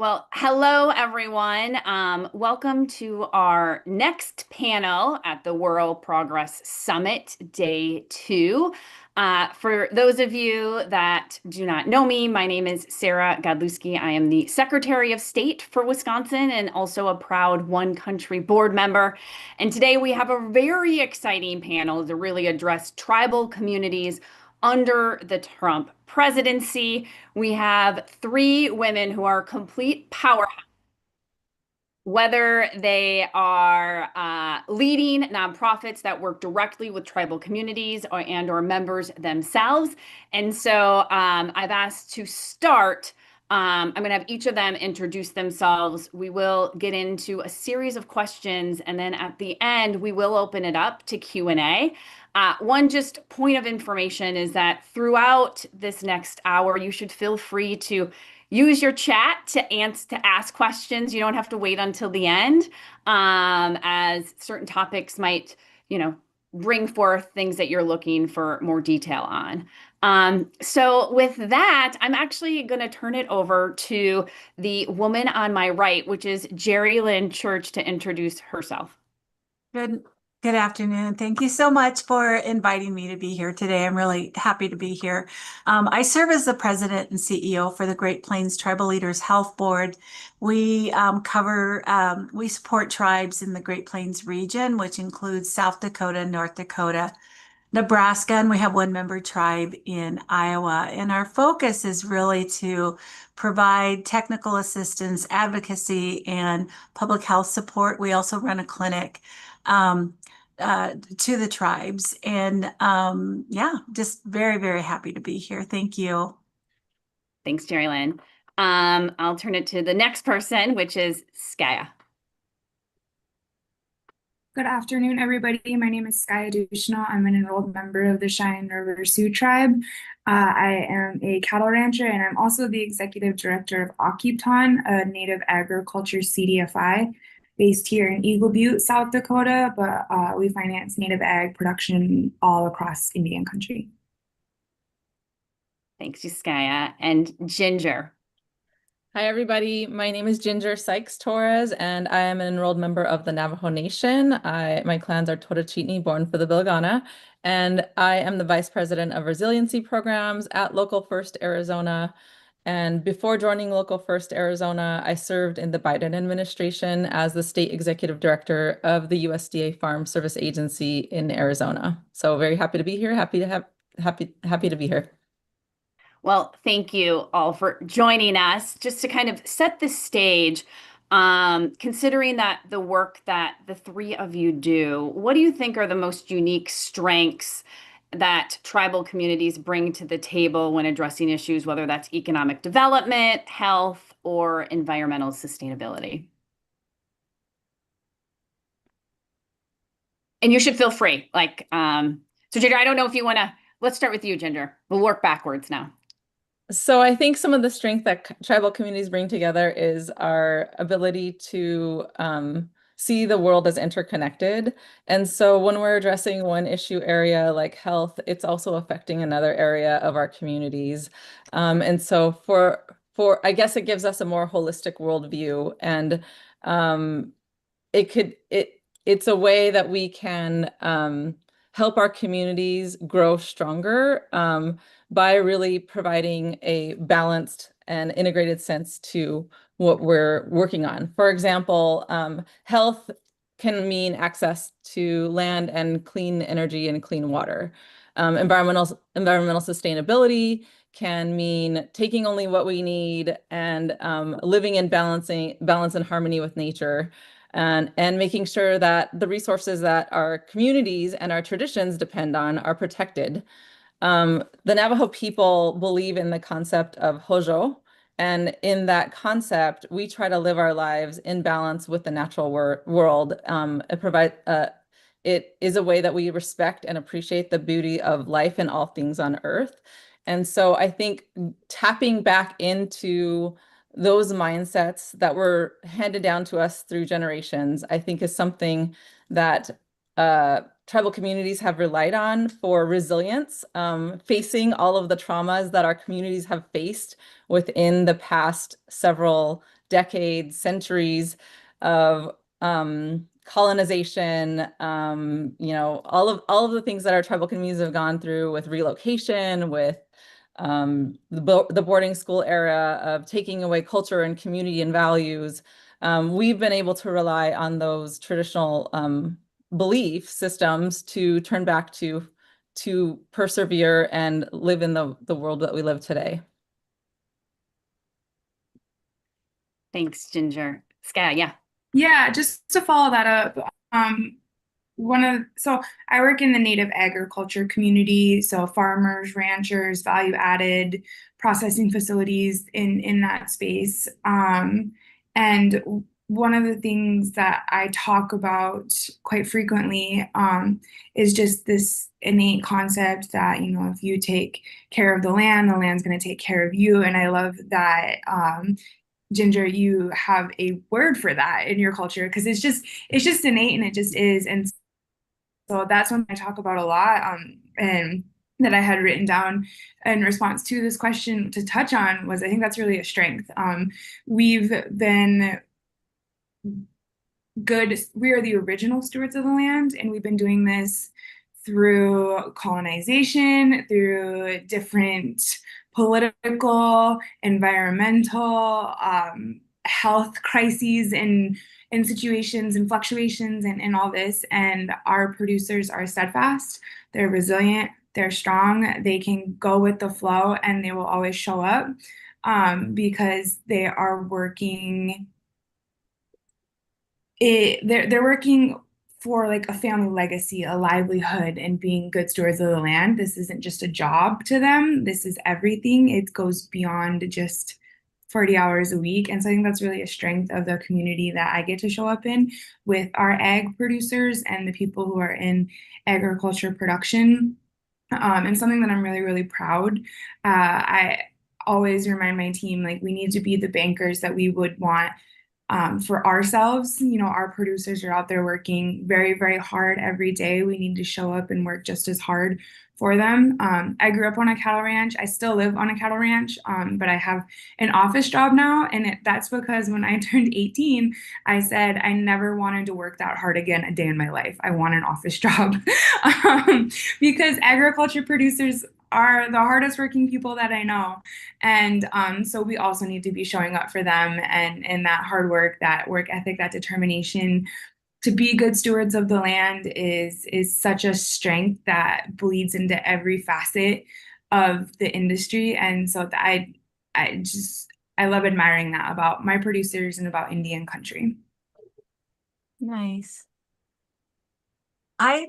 Well, hello everyone. Welcome to our next panel at the World Progress Summit, Day 2. For those of you that do not know me, my name is Sarah Godlewski. I am the Secretary of State for Wisconsin and also a proud One Country board member. And today we have a very exciting panel to really address tribal communities under the Trump presidency. We have three women who are complete powerhouse, whether they are leading nonprofits that work directly with tribal communities or members themselves. And so I've asked to start. I'm going to have each of them introduce themselves. We will get into a series of questions, and then at the end, we will open it up to Q&A. One just point of information is that throughout this next hour, you should feel free to use your chat to ask questions. You don't have to wait until the end, as certain topics might, bring forth things that you're looking for more detail on. So with that, I'm actually going to turn it over to the woman on my right, which is Jerry Lynn Church, to introduce herself. Good, good afternoon. Thank you so much for inviting me to be here today. I'm really happy to be here. I serve as the president and CEO for the Great Plains Tribal Leaders Health Board. We we support tribes in the Great Plains region, which includes South Dakota, North Dakota, Nebraska, and we have one member tribe in Iowa. And our focus is really to provide technical assistance, advocacy, and public health support. We also run a clinic um, to the tribes. And yeah, just very, very happy to be here. Thank you. Thanks, Jerry Lynn. I'll turn it to the next person, which is Skaya. Good afternoon, everybody. My name is Skaya Dushnell. I'm an enrolled member of the Cheyenne River Sioux Tribe. I am a cattle rancher, and I'm also the executive director of Occupton, a native agriculture CDFI based here in Eagle Butte, South Dakota, but we finance native ag production all across Indian country. Thanks, Skaya. And Ginger. Hi, everybody. My name is Ginger Sykes Torres, and I am an enrolled member of the Navajo Nation. My clans are Totochitni, born for the Bilgana, and I am the Vice President of Resiliency Programs at Local First Arizona. And before joining Local First Arizona, I served in the Biden administration as the State Executive Director of the USDA Farm Service Agency in Arizona. So very happy to be here. Happy to be here. Well, thank you all for joining us. Just to kind of set the stage, considering that the work that the three of you do, what do you think are the most unique strengths that tribal communities bring to the table when addressing issues, whether that's economic development, health, or environmental sustainability? And you should feel free. So Ginger, I don't know if you want to, let's start with you, Ginger. We'll work backwards now. So I think some of the strength that tribal communities bring together is our ability to see the world as interconnected. And so when we're addressing one issue area like health, it's also affecting another area of our communities. And so I guess it gives us a more holistic worldview, and it's a way that we can help our communities grow stronger by really providing a balanced and integrated sense to what we're working on. For example, health can mean access to land and clean energy and clean water. Environmental sustainability can mean taking only what we need and living in balance and harmony with nature, and making sure that the resources that our communities and our traditions depend on are protected. The Navajo people believe in the concept of Hojo, and in that concept, we try to live our lives in balance with the natural world. It is a way that we respect and appreciate the beauty of life and all things on Earth. And so I think tapping back into those mindsets that were handed down to us through generations, I think is something that tribal communities have relied on for resilience, facing all of the traumas that our communities have faced within the past several decades, centuries of colonization, all of the things that our tribal communities have gone through with relocation, with the boarding school era of taking away culture and community and values. We've been able to rely on those traditional belief systems to turn back to persevere and live in the world that we live today. Thanks, Ginger. Sky, yeah. Yeah, just to follow that up, so I work in the native agriculture community, so farmers, ranchers, value added processing facilities in that space. And one of the things that I talk about quite frequently is just this innate concept that, if you take care of the land's going to take care of you. And I love that Ginger, you have a word for that in your culture, because it's just innate, and it just is. And so that's one I talk about a lot, and that I had written down in response to this question to touch on was, I think that's really a strength. We've been good. We are the original stewards of the land, and we've been doing this through colonization, through different political, environmental, health crises and situations and fluctuations and all this. And our producers are steadfast, they're resilient, they're strong, they can go with the flow, and they will always show up because they are working. They're working for like a family legacy, a livelihood, and being good stewards of the land. This isn't just a job to them. This is everything. It goes beyond just 40 hours a week. And so I think that's really a strength of the community that I get to show up in with our ag producers and the people who are in agriculture production. And something that I'm really, really proud. I always remind my team, like, we need to be the bankers that we would want for ourselves. Our producers are out there working very, very hard every day. We need to show up and work just as hard for them. I grew up on a cattle ranch. I still live on a cattle ranch, but I have an office job now. And that's because when I turned 18, I said I never wanted to work that hard again a day in my life. I want an office job because agriculture producers are the hardest working people that I know. And so we also need to be showing up for them, and that hard work, that work ethic, that determination to be good stewards of the land is such a strength that bleeds into every facet of the industry. And so I love admiring that about my producers and about Indian country. Nice. My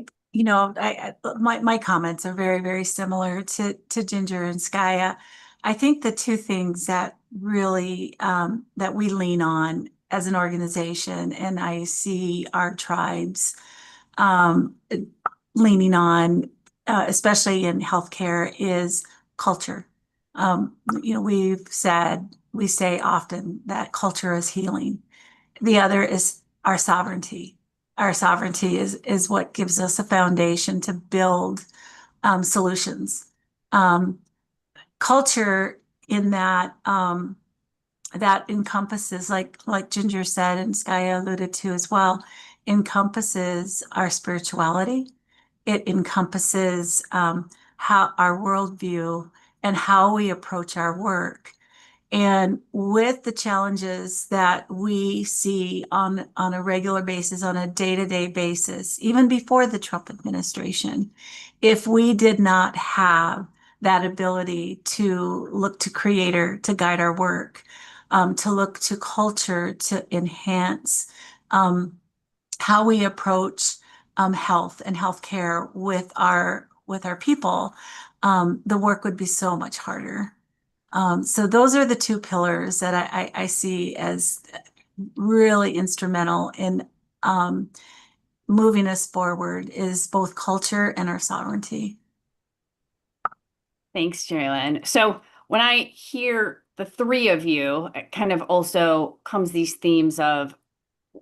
comments are very, very similar to Ginger and Skaya. I think the two things that really that we lean on as an organization, and I see our tribes leaning on, especially in healthcare, is culture. We say often that culture is healing. The other is our sovereignty. Our sovereignty is what gives us a foundation to build solutions. Culture in that that encompasses, like Ginger said and Skaya alluded to as well, encompasses our spirituality. It encompasses how our worldview and how we approach our work. And with the challenges that we see on a regular basis, on a day-to-day basis, even before the Trump administration, if we did not have that ability to look to Creator to guide our work, to look to culture to enhance how we approach health and healthcare with our people, the work would be so much harder. So those are the two pillars that I see as really instrumental in moving us forward, is both culture and our sovereignty. Thanks, Jalen. So when I hear the three of you, it kind of also comes these themes of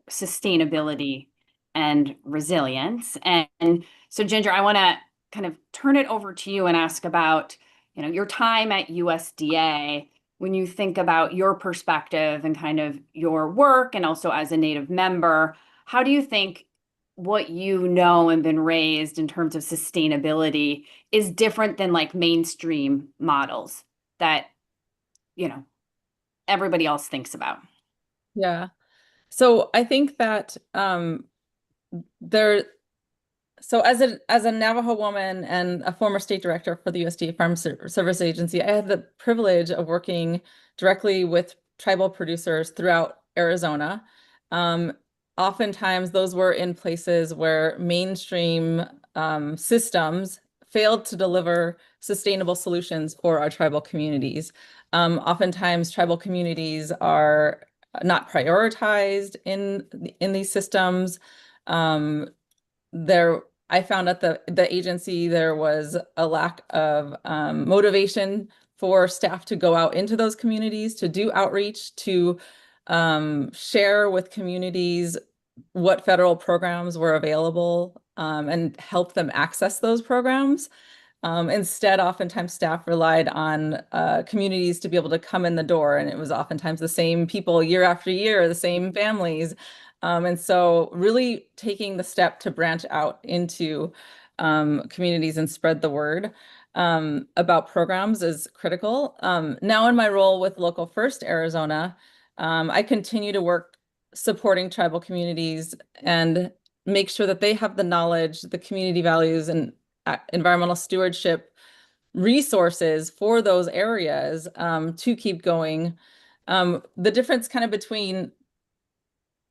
sustainability and resilience. And so, Ginger, I want to kind of turn it over to you and ask about, your time at USDA when you think about your perspective and kind of your work and also as a Native member, how do you think what you know and been raised in terms of sustainability is different than like mainstream models that, you know, everybody else thinks about? Yeah. So I think that there so as a Navajo woman and a former state director for the USDA Service Agency, I had the privilege of working directly with tribal producers throughout Arizona. Um, Oftentimes those were in places where mainstream systems failed to deliver sustainable solutions for our tribal communities. Oftentimes tribal communities are not prioritized in these systems. There I found at the agency there was a lack of motivation for staff to go out into those communities to do outreach, to share with communities what federal programs were available, and help them access those programs. Instead, oftentimes staff relied on communities to be able to come in the door, and it was oftentimes the same people year after year, the same families. And so really taking the step to branch out into communities and spread the word about programs is critical. Now in my role with Local First Arizona, I continue to work supporting tribal communities and make sure that they have the knowledge, the community values, and environmental stewardship resources for those areas to keep going. The difference kind of between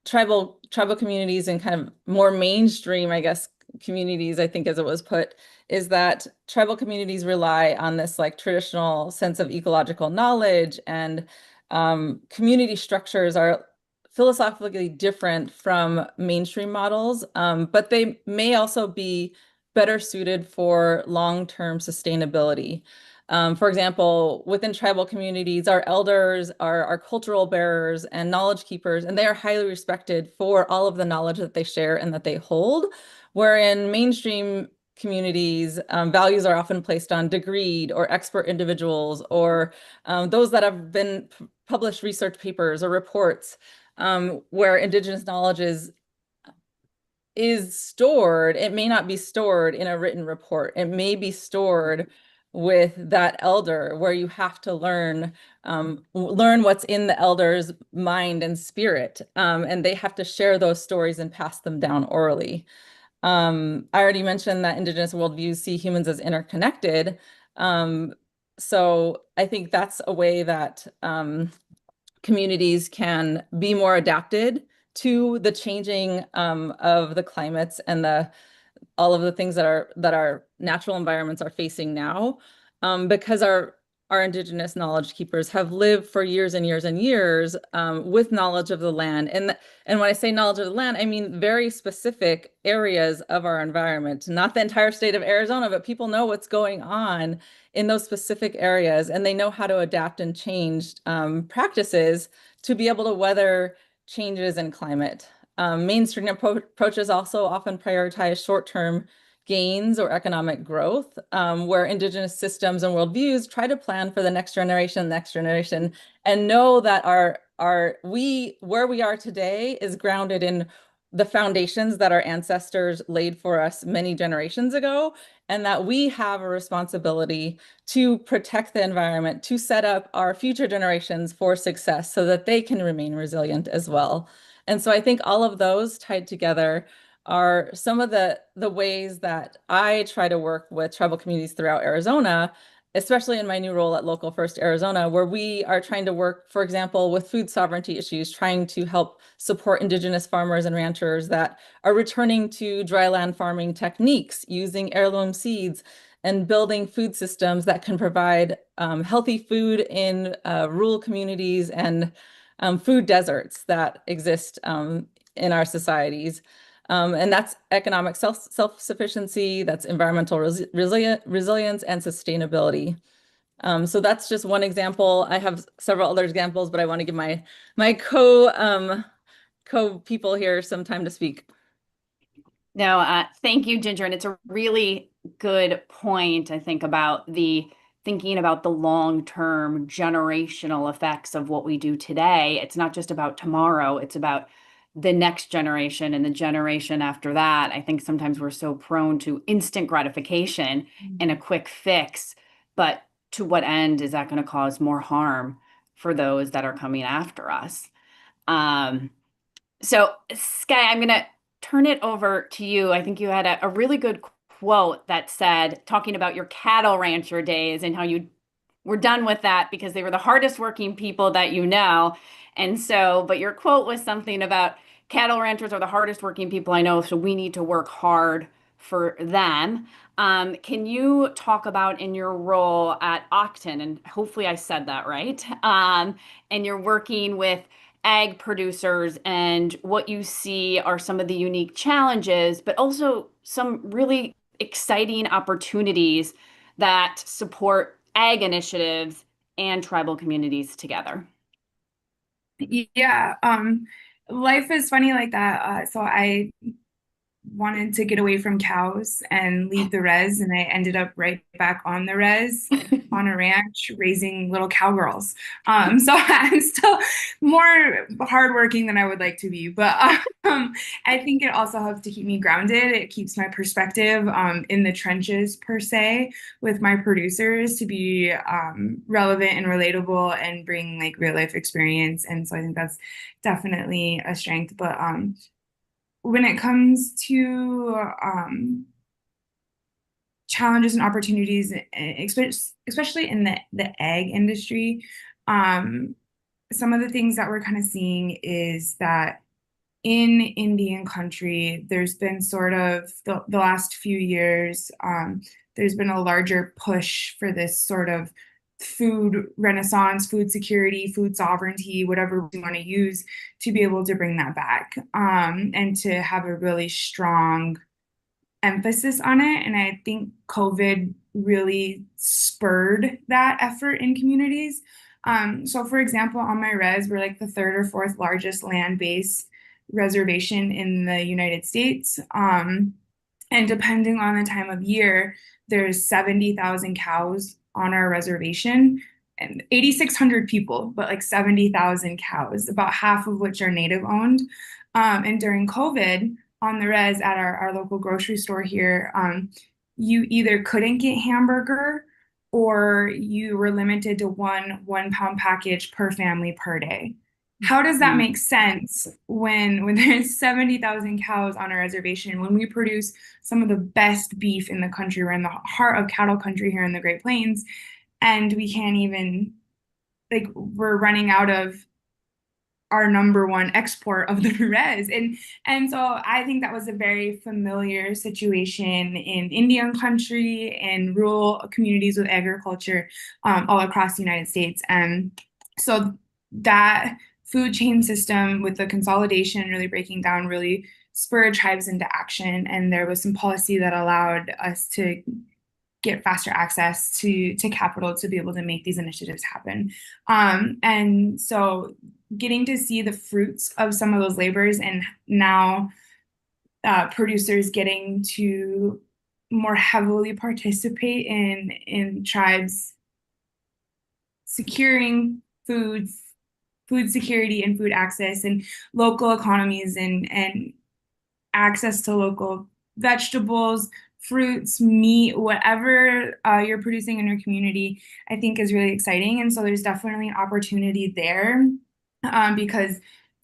tribal communities and kind of more mainstream, I guess, communities, I think as it was put, is that tribal communities rely on this like traditional sense of ecological knowledge, and community structures are philosophically different from mainstream models, but they may also be better suited for long-term sustainability. For example, within tribal communities, our elders are our cultural bearers and knowledge keepers, and they are highly respected for all of the knowledge that they share and that they hold. Wherein mainstream communities, values are often placed on degreed or expert individuals, or those that have been published research papers or reports, where Indigenous knowledge is stored. It may not be stored in a written report. It may be stored with that elder, where you have to learn what's in the elder's mind and spirit, and they have to share those stories and pass them down orally. I already mentioned that Indigenous worldviews see humans as interconnected. So I think that's a way that communities can be more adapted to the changing of the climates and all of the things that our natural environments are facing now, because our Indigenous knowledge keepers have lived for years and years and years with knowledge of the land. And when I say knowledge of the land, I mean very specific areas of our environment, not the entire state of Arizona, but people know what's going on in those specific areas, and they know how to adapt and change practices to be able to weather changes in climate. Mainstream approaches also often prioritize short-term gains or economic growth, where Indigenous systems and worldviews try to plan for the next generation, and know that where we are today is grounded in the foundations that our ancestors laid for us many generations ago, and that we have a responsibility to protect the environment, to set up our future generations for success so that they can remain resilient as well. And so I think all of those tied together are some of the ways that I try to work with tribal communities throughout Arizona, especially in my new role at Local First Arizona, where we are trying to work, for example, with food sovereignty issues, trying to help support Indigenous farmers and ranchers that are returning to dryland farming techniques, using heirloom seeds, and building food systems that can provide healthy food in rural communities and food deserts that exist in our societies. And that's economic self-sufficiency, that's environmental resilience and sustainability. So that's just one example. I have several other examples, but I want to give my co people here some time to speak. No, thank you, Ginger. And it's a really good point, I think, about the thinking about the long-term generational effects of what we do today. It's not just about tomorrow, it's about the next generation and the generation after that. I think sometimes we're so prone to instant gratification and a quick fix, but to what end is that going to cause more harm for those that are coming after us? So, Sky, I'm going to turn it over to you. I think you had a really good quote that said, talking about your cattle rancher days and how you were done with that because they were the hardest working people that you know. And so, but your quote was something about cattle ranchers are the hardest working people I know, so we need to work hard for them. Can you talk about in your role at Octon, and hopefully I said that right, and you're working with ag producers and what you see are some of the unique challenges, but also some really exciting opportunities that support ag initiatives and tribal communities together? Yeah, life is funny like that. So I wanted to get away from cows and leave the res, and I ended up right back on the res on a ranch raising little cowgirls. So I'm still more hardworking than I would like to be, but I think it also helps to keep me grounded. It keeps my perspective in the trenches per se with my producers to be relevant and relatable and bring like real life experience. And so I think that's definitely a strength. But when it comes to challenges and opportunities, especially in the ag industry, some of the things that we're kind of seeing is that in Indian country, there's been sort of the last few years, there's been a larger push for this sort of food renaissance, food security, food sovereignty, whatever we want to use to be able to bring that back, and to have a really strong emphasis on it. And I think COVID really spurred that effort in communities. So for example, on my res, we're like the third or fourth largest land-based reservation in the United States. And depending on the time of year, there's 70,000 cows on our reservation and 8,600 people, but like 70,000 cows, about half of which are native owned. And during COVID, on the res at our local grocery store here, you either couldn't get hamburger or you were limited to one pound package per family per day. How does that make sense when there's 70,000 cows on a reservation, when we produce some of the best beef in the country? We're in the heart of cattle country here in the Great Plains, and we can't even, like, we're running out of our number one export of the res. And so I think that was a very familiar situation in Indian country and rural communities with agriculture all across the United States. And so that food chain system with the consolidation really breaking down really spurred tribes into action. And there was some policy that allowed us to get faster access to capital to be able to make these initiatives happen. And so getting to see the fruits of some of those labors, and now producers getting to more heavily participate in tribes securing food security and food access and local economies and access to local vegetables, fruits, meat, whatever you're producing in your community, I think is really exciting. And so there's definitely an opportunity there, because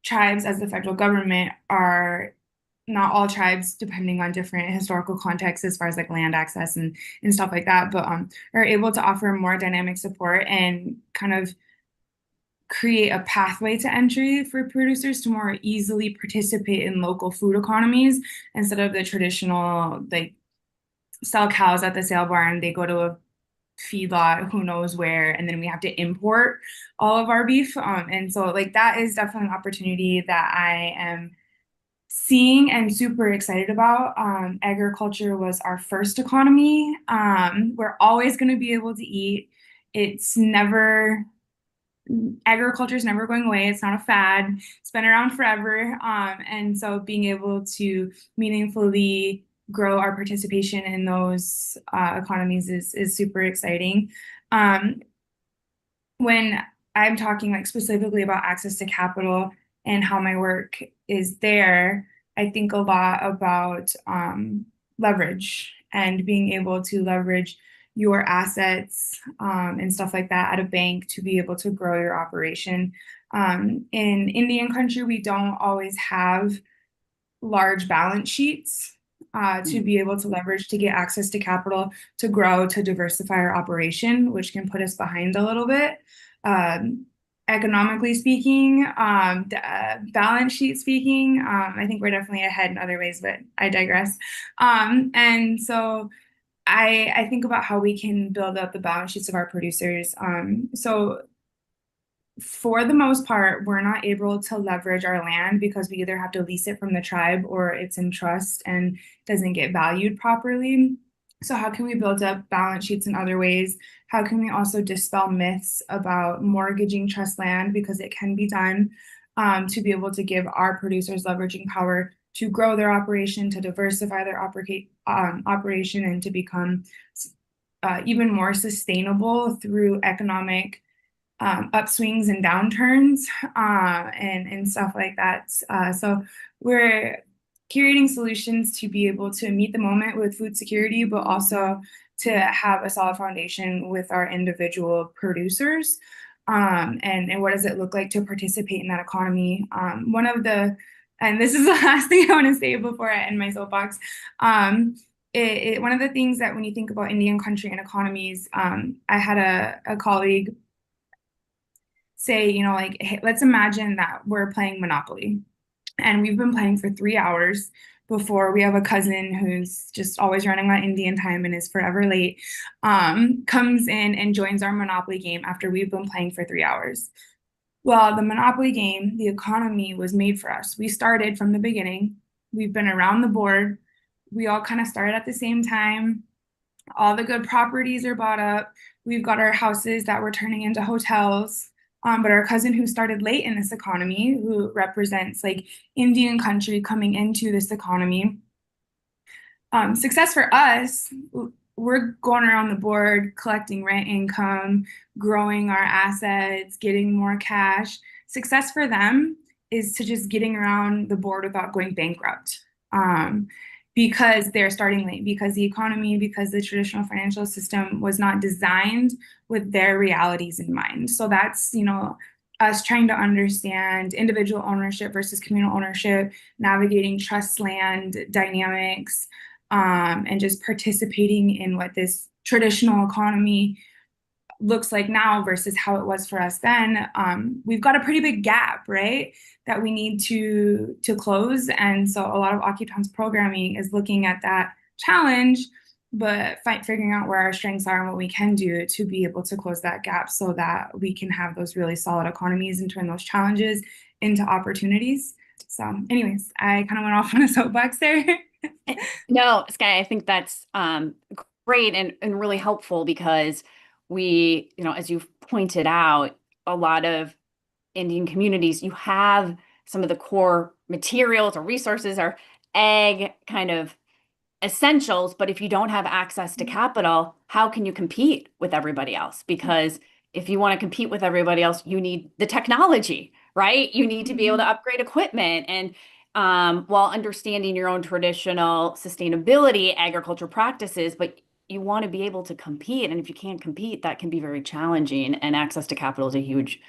tribes as the federal government are not all tribes, depending on different historical contexts as far as like land access and stuff like that, but are able to offer more dynamic support and kind of create a pathway to entry for producers to more easily participate in local food economies instead of the traditional, like, sell cows at the sale barn, they go to a feedlot who knows where, and then we have to import all of our beef. And so like that is definitely an opportunity that I am seeing and super excited about. Agriculture was our first economy. We're always going to be able to eat. Agriculture is never going away. It's not a fad. It's been around forever. And so being able to meaningfully grow our participation in those economies is super exciting. Um, when I'm talking like specifically about access to capital and how my work is there, I think a lot about leverage and being able to leverage your assets and stuff like that at a bank to be able to grow your operation. In Indian country, we don't always have large balance sheets to be able to leverage to get access to capital to grow, to diversify our operation, which can put us behind a little bit. Economically speaking, balance sheet speaking, I think we're definitely ahead in other ways, but I digress. And so I think about how we can build up the balance sheets of our producers. So for the most part, we're not able to leverage our land because we either have to lease it from the tribe or it's in trust and doesn't get valued properly. So how can we build up balance sheets in other ways? How can we also dispel myths about mortgaging trust land, because it can be done, to be able to give our producers leveraging power to grow their operation, to diversify their operation, and to become even more sustainable through economic upswings and downturns and stuff like that. So we're curating solutions to be able to meet the moment with food security, but also to have a solid foundation with our individual producers. And what does it look like to participate in that economy? And this is the last thing I want to say before I end my soapbox. One of the things that when you think about Indian country and economies, I had a colleague say, like, hey, let's imagine that we're playing Monopoly and we've been playing for 3 hours before we have a cousin who's just always running on Indian time and is forever late, comes in and joins our Monopoly game after we've been playing for 3 hours. Well, the Monopoly game, the economy was made for us. We started from the beginning. We've been around the board. We all kind of started at the same time. All the good properties are bought up. We've got our houses that we're turning into hotels. But our cousin who started late in this economy, who represents like Indian country coming into this economy, success for us, we're going around the board, collecting rent income, growing our assets, getting more cash. Success for them is to just getting around the board without going bankrupt. Because they're starting late, because the economy, because the traditional financial system was not designed with their realities in mind. So that's, us trying to understand individual ownership versus communal ownership, navigating trust land dynamics, and just participating in what this traditional economy looks like now versus how it was for us then. We've got a pretty big gap, right, that we need to close. And so a lot of Occupan's programming is looking at that challenge, but figuring out where our strengths are and what we can do to be able to close that gap so that we can have those really solid economies and turn those challenges into opportunities. So anyways, I kind of went off on a soapbox there. No, Sky, I think that's great and really helpful because we, as you've pointed out, a lot of Indian communities, you have some of the core materials or resources or ag kind of essentials, but if you don't have access to capital, how can you compete with everybody else? Because if you want to compete with everybody else, you need the technology, right? You need to be able to upgrade equipment and while understanding your own traditional sustainability agriculture practices, but you want to be able to compete. And if you can't compete, that can be very challenging. And access to capital is a huge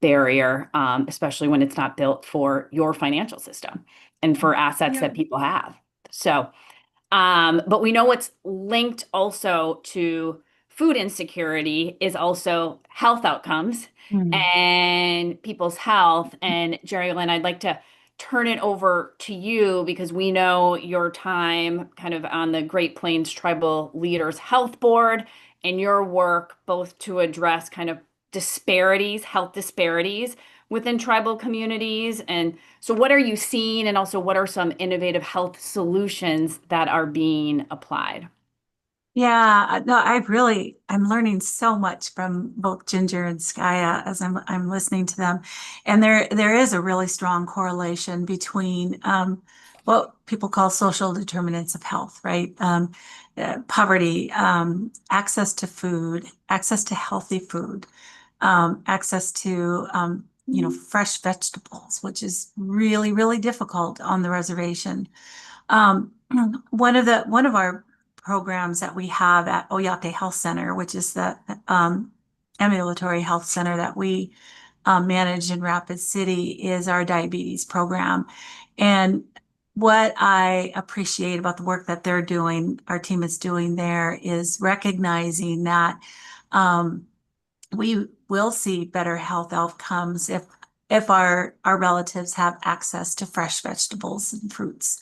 barrier, especially when it's not built for your financial system and for assets that people have. So, but we know what's linked also to food insecurity is also health outcomes and people's health. And Jerry Lynn, I'd like to turn it over to you because we know your time kind of on the Great Plains Tribal Leaders Health Board and your work both to address kind of disparities, health disparities within tribal communities. And so what are you seeing and also what are some innovative health solutions that are being applied? Yeah, no, I'm learning so much from both Ginger and Skaya as I'm listening to them. And there is a really strong correlation between what people call social determinants of health, right? Poverty, access to food, access to healthy food, access to fresh vegetables, which is really, really difficult on the reservation. Um, one of our programs that we have at Oyate Health Center, which is the ambulatory health center that we manage in Rapid City, is our diabetes program. And what I appreciate about the work that they're doing, our team is doing there, is recognizing that we will see better health outcomes if our relatives have access to fresh vegetables and fruits.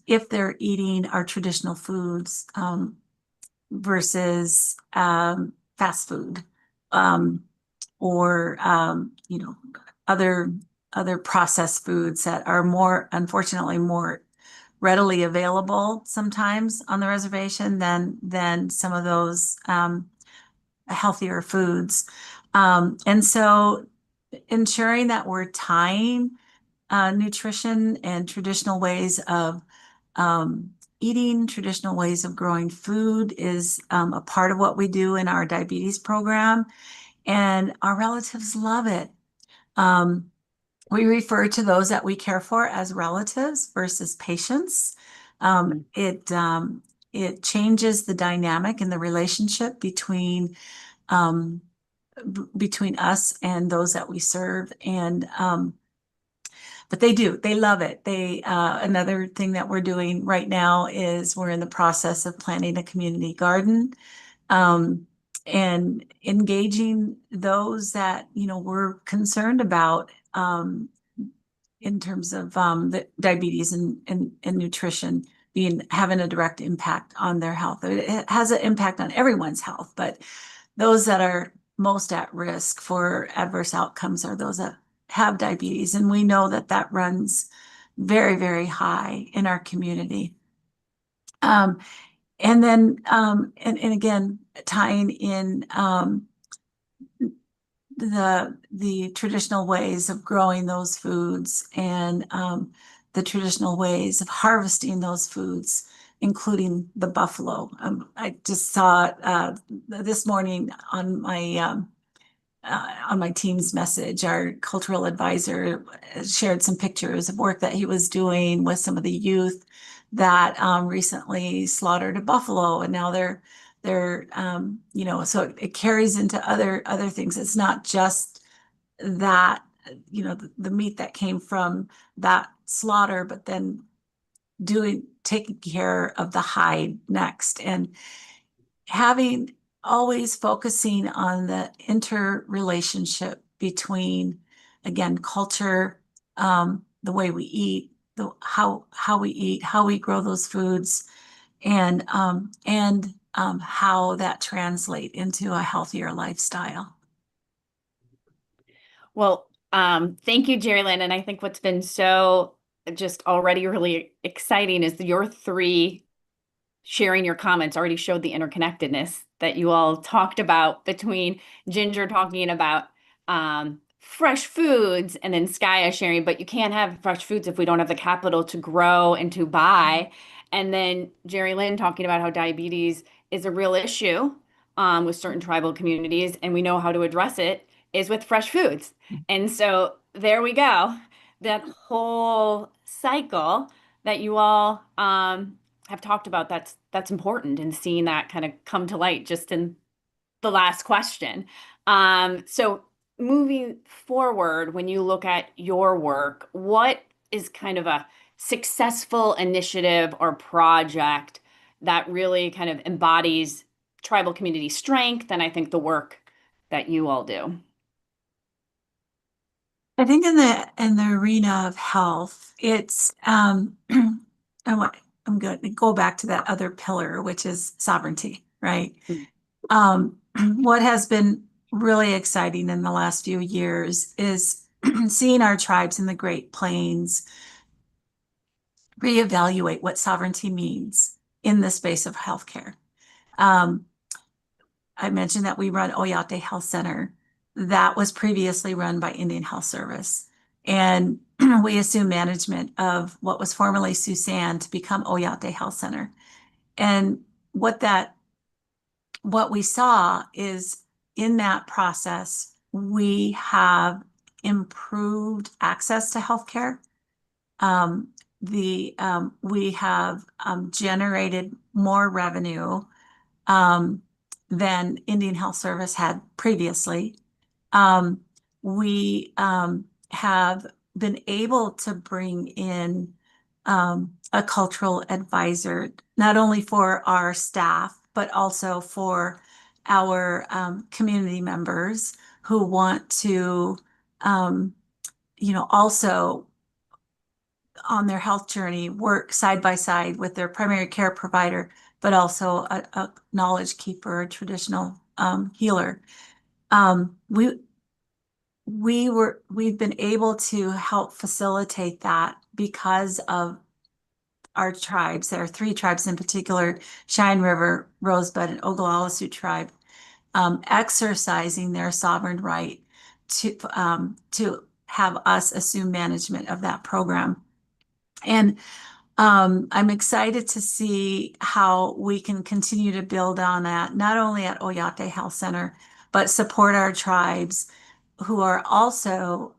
If they're eating our traditional foods versus fast food, or other processed foods that are unfortunately more readily available sometimes on the reservation than some of those healthier foods. And so ensuring that we're tying nutrition and traditional ways of eating, traditional ways of growing food is a part of what we do in our diabetes program. And our relatives love it. We refer to those that we care for as relatives versus patients. It changes the dynamic and the relationship between us and those that we serve. And but they love it. Another thing that we're doing right now is we're in the process of planning a community garden, and engaging those that, we're concerned about, in terms of, the diabetes and nutrition having a direct impact on their health. It has an impact on everyone's health, but those that are most at risk for adverse outcomes are those that have diabetes. And we know that runs very, very high in our community. And then, and again, tying in the traditional ways of growing those foods and the traditional ways of harvesting those foods, including the buffalo. I just saw this morning on my team's message, our cultural advisor shared some pictures of work that he was doing with some of the youth that recently slaughtered a buffalo, and now they're so it carries into other things. It's not just that, the meat that came from that slaughter, but then taking care of the hide next, and always focusing on the interrelationship between, again, culture, the way we eat, how we eat, how we grow those foods, and how that translate into a healthier lifestyle. Well, thank you, Jerry Lynn. And I think what's been so just already really exciting is your three sharing your comments already showed the interconnectedness that you all talked about, between Ginger talking about fresh foods and then Skaya sharing, but you can't have fresh foods if we don't have the capital to grow and to buy. And then Jerry Lynn talking about how diabetes is a real issue with certain tribal communities, and we know how to address it is with fresh foods. And so there we go. That whole cycle that you all have talked about, that's important, and seeing that kind of come to light just in the last question. So moving forward, when you look at your work, what is kind of a successful initiative or project that really kind of embodies tribal community strength, and I think the work that you all do? I think in the arena of health, it's I'm going to go back to that other pillar, which is sovereignty, right? What has been really exciting in the last few years is seeing our tribes in the Great Plains reevaluate what sovereignty means in the space of healthcare. I mentioned that we run Oyate Health Center. That was previously run by Indian Health Service. And we assumed management of what was formerly Susan to become Oyate Health Center. And what we saw is in that process, we have improved access to healthcare. We have generated more revenue than Indian Health Service had previously. We have been able to bring in a cultural advisor, not only for our staff, but also for our community members who want to, also on their health journey, work side by side with their primary care provider, but also a knowledge keeper, a traditional healer. We've been able to help facilitate that because of our tribes. There are 3 tribes in particular: Cheyenne River, Rosebud, and Oglala Sioux tribe, exercising their sovereign right to have us assume management of that program. And I'm excited to see how we can continue to build on that, not only at Oyate Health Center, but support our tribes who are also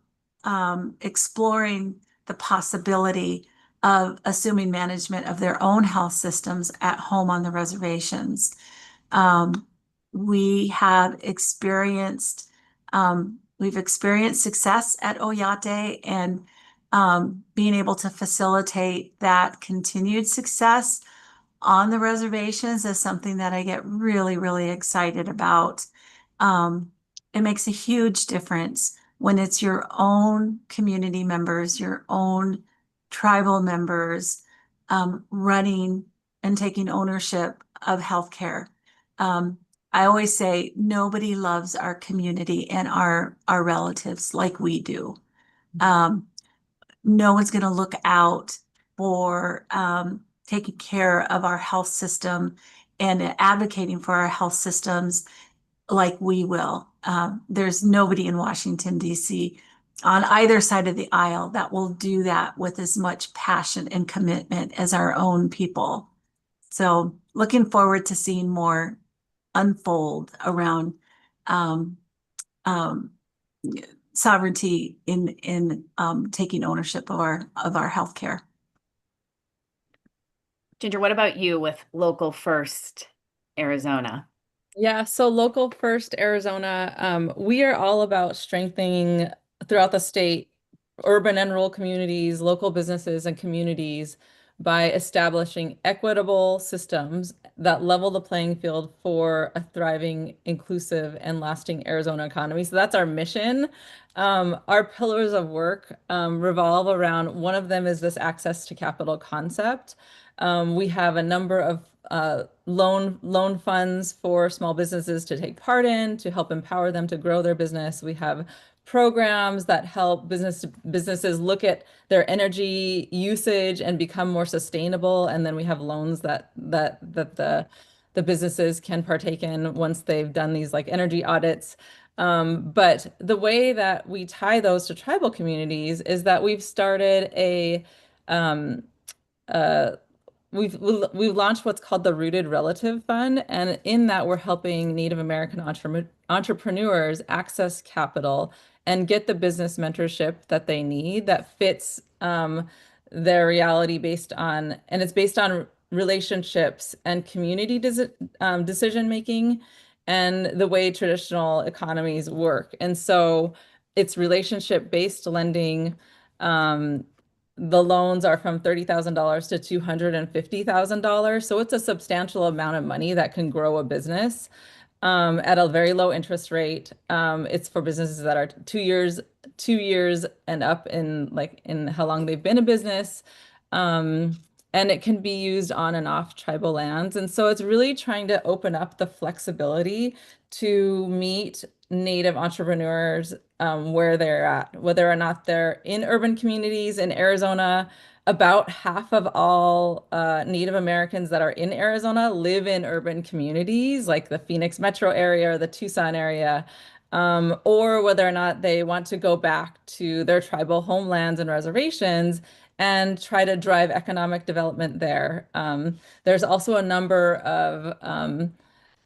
exploring the possibility of assuming management of their own health systems at home on the reservations. We've experienced success at Oyate, and being able to facilitate that continued success on the reservations is something that I get really, really excited about. It makes a huge difference when it's your own community members, your own tribal members, running and taking ownership of healthcare. I always say nobody loves our community and our relatives like we do. No one's going to look out for taking care of our health system and advocating for our health systems like we will. There's nobody in Washington, D.C. on either side of the aisle that will do that with as much passion and commitment as our own people. So looking forward to seeing more unfold around sovereignty in taking ownership of our healthcare. Ginger, what about you with Local First Arizona? Yeah, so Local First Arizona, we are all about strengthening throughout the state urban and rural communities, local businesses and communities by establishing equitable systems that level the playing field for a thriving, inclusive, and lasting Arizona economy. So that's our mission. Our pillars of work revolve around, one of them is this access to capital concept. We have a number of loan funds for small businesses to take part in, to help empower them to grow their business. We have programs that help businesses look at their energy usage and become more sustainable. And then we have loans that the businesses can partake in once they've done these like energy audits. But the way that we tie those to tribal communities is that we've started we've launched what's called the Rooted Relative Fund, and in that we're helping Native American entrepreneurs access capital and get the business mentorship that they need that fits their reality and it's based on relationships and community decision making and the way traditional economies work. And so it's relationship-based lending. The loans are from $30,000 to $250,000. So it's a substantial amount of money that can grow a business at a very low interest rate. It's for businesses that are 2 years and up in how long they've been a business. And it can be used on and off tribal lands. And so it's really trying to open up the flexibility to meet Native entrepreneurs where they're at, whether or not they're in urban communities in Arizona. About half of all Native Americans that are in Arizona live in urban communities like the Phoenix metro area or the Tucson area, or whether or not they want to go back to their tribal homelands and reservations and try to drive economic development there. There's also a number of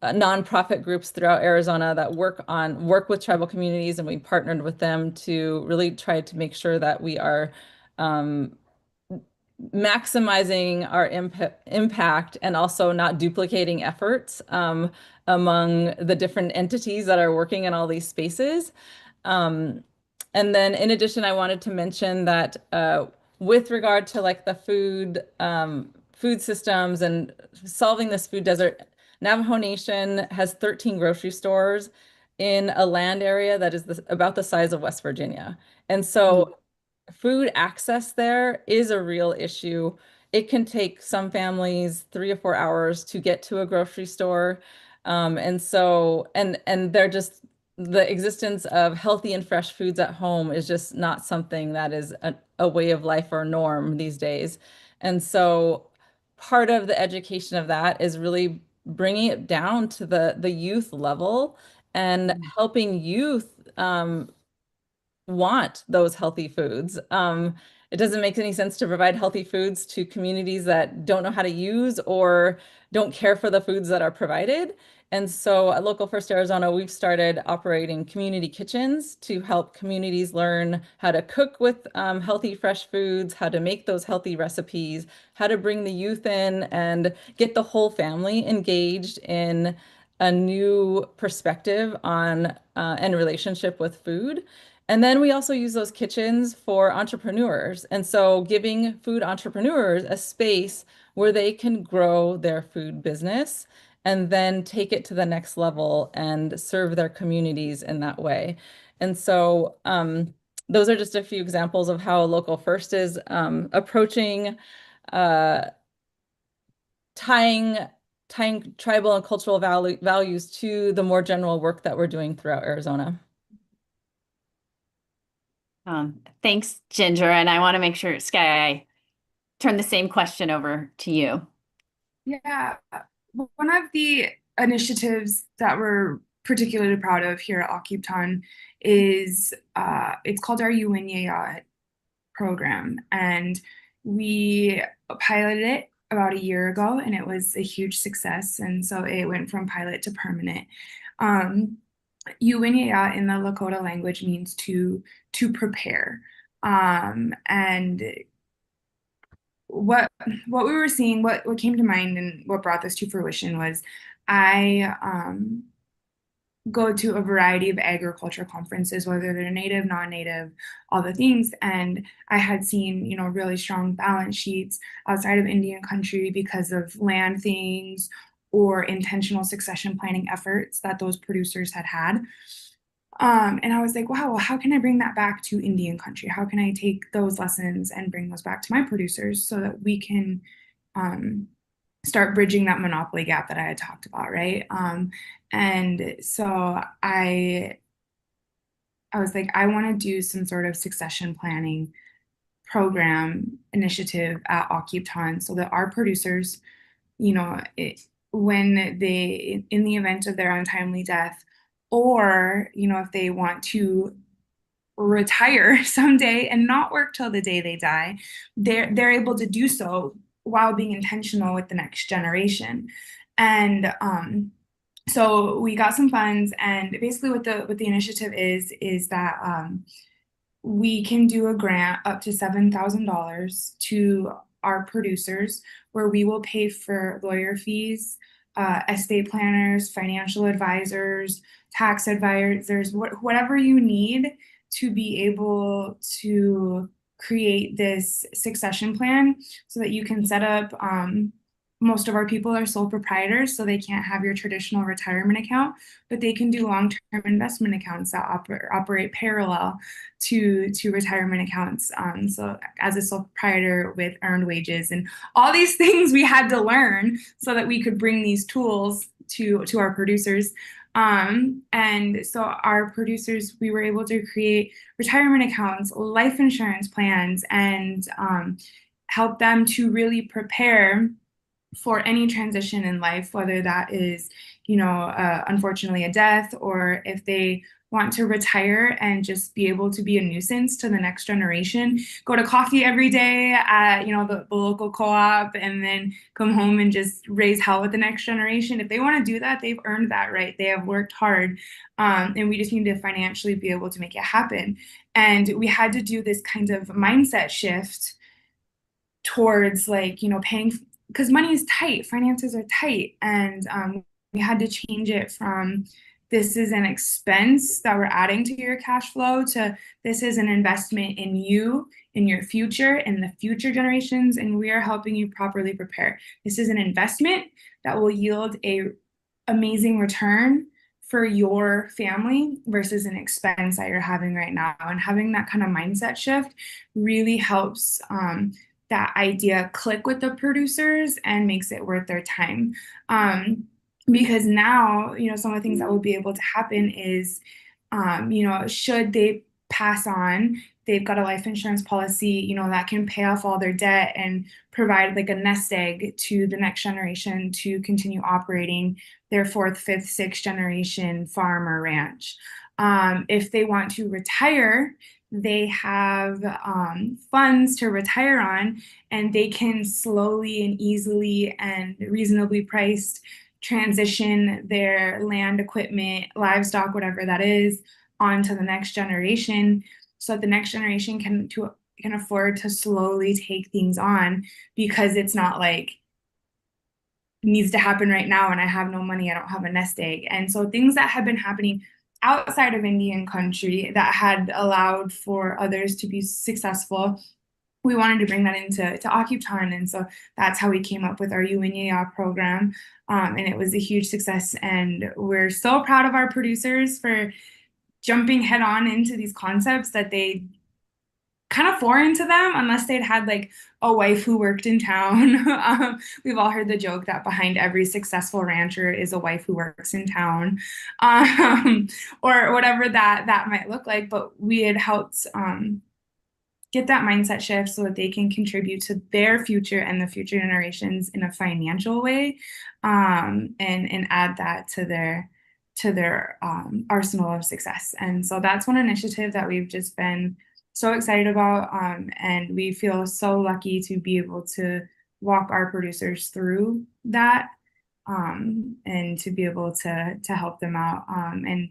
nonprofit groups throughout Arizona that work with tribal communities, and we partnered with them to really try to make sure that we are um, maximizing our impact and also not duplicating efforts among the different entities that are working in all these spaces. And then in addition, I wanted to mention that with regard to like the food systems and solving this food desert, Navajo Nation has 13 grocery stores in a land area that is about the size of West Virginia. And so food access there is a real issue. It can take some families 3 or 4 hours to get to a grocery store. And they're just, the existence of healthy and fresh foods at home is just not something that is a way of life or norm these days. And so part of the education of that is really bringing it down to the youth level and helping youth want those healthy foods. It doesn't make any sense to provide healthy foods to communities that don't know how to use or don't care for the foods that are provided. And so at Local First Arizona, we've started operating community kitchens to help communities learn how to cook with healthy, fresh foods, how to make those healthy recipes, how to bring the youth in and get the whole family engaged in a new perspective on and relationship with food. And then we also use those kitchens for entrepreneurs. And so giving food entrepreneurs a space where they can grow their food business and then take it to the next level and serve their communities in that way. And so those are just a few examples of how Local First is approaching tying tribal and cultural values to the more general work that we're doing throughout Arizona. Thanks, Ginger. And I want to make sure, Sky, I turn the same question over to you. Yeah, one of the initiatives that we're particularly proud of here at Occupton is it's called our Uwinyayat program, and we piloted it about a year ago, and it was a huge success. And so it went from pilot to permanent. Uwinyayat in the Lakota language means to prepare, and what we were seeing, what came to mind and what brought this to fruition was I go to a variety of agriculture conferences, whether they're native, non-native, all the things. And I had seen, you know, really strong balance sheets outside of Indian country because of land things or intentional succession planning efforts that those producers had had. And I was like, wow, well, how can I bring that back to Indian country? How can I take those lessons and bring those back to my producers so that we can start bridging that monopoly gap that I had talked about, right? And so I was like, I want to do some sort of succession planning program initiative at Occupton so that our producers, you know, when they, in the event of their untimely death, or, you know, if they want to retire someday and not work till the day they die, they're able to do so while being intentional with the next generation. And so we got some funds, and basically what the initiative is that we can do a grant up to $7,000 to our producers, where we will pay for lawyer fees, estate planners, financial advisors, tax advisors, whatever you need to be able to create this succession plan so that you can set up. Most of our people are sole proprietors, so they can't have your traditional retirement account, but they can do long-term investment accounts that operate parallel to retirement accounts. So as a sole proprietor with earned wages and all these things we had to learn so that we could bring these tools to our producers. And so our producers, we were able to create retirement accounts, life insurance plans, and help them to really prepare for any transition in life, whether that is, unfortunately a death, or if they want to retire and just be able to be a nuisance to the next generation, go to coffee every day at, the local co-op, and then come home and just raise hell with the next generation. If they want to do that, they've earned that right. They have worked hard. And we just need to financially be able to make it happen. And we had to do this kind of mindset shift towards paying, because money is tight, finances are tight. And we had to change it from this is an expense that we're adding to your cash flow to this is an investment in you, in your future, in the future generations, and we are helping you properly prepare. This is an investment that will yield a amazing return for your family versus an expense that you're having right now. And having that kind of mindset shift really helps that idea click with the producers and makes it worth their time. Because now, some of the things that will be able to happen is, should they pass on, they've got a life insurance policy, that can pay off all their debt and provide like a nest egg to the next generation to continue operating their fourth, fifth, sixth generation farm or ranch. If they want to retire, they have funds to retire on, and they can slowly and easily and reasonably priced transition their land, equipment, livestock, whatever that is, onto the next generation, so that the next generation can afford to slowly take things on, because it's not like it needs to happen right now and I have no money, I don't have a nest egg. And so things that have been happening outside of Indian country that had allowed for others to be successful, we wanted to bring that into Occuton. And so that's how we came up with our Uinyaya program. And it was a huge success. And we're so proud of our producers for jumping head on into these concepts that they kind of foreign to them unless they'd had like a wife who worked in town. We've all heard the joke that behind every successful rancher is a wife who works in town, or whatever that might look like. But we had helped get that mindset shift so that they can contribute to their future and the future generations in a financial way, and add that to their arsenal of success. And so that's one initiative that we've just been so excited about, and we feel so lucky to be able to walk our producers through that, and to be able to help them out, and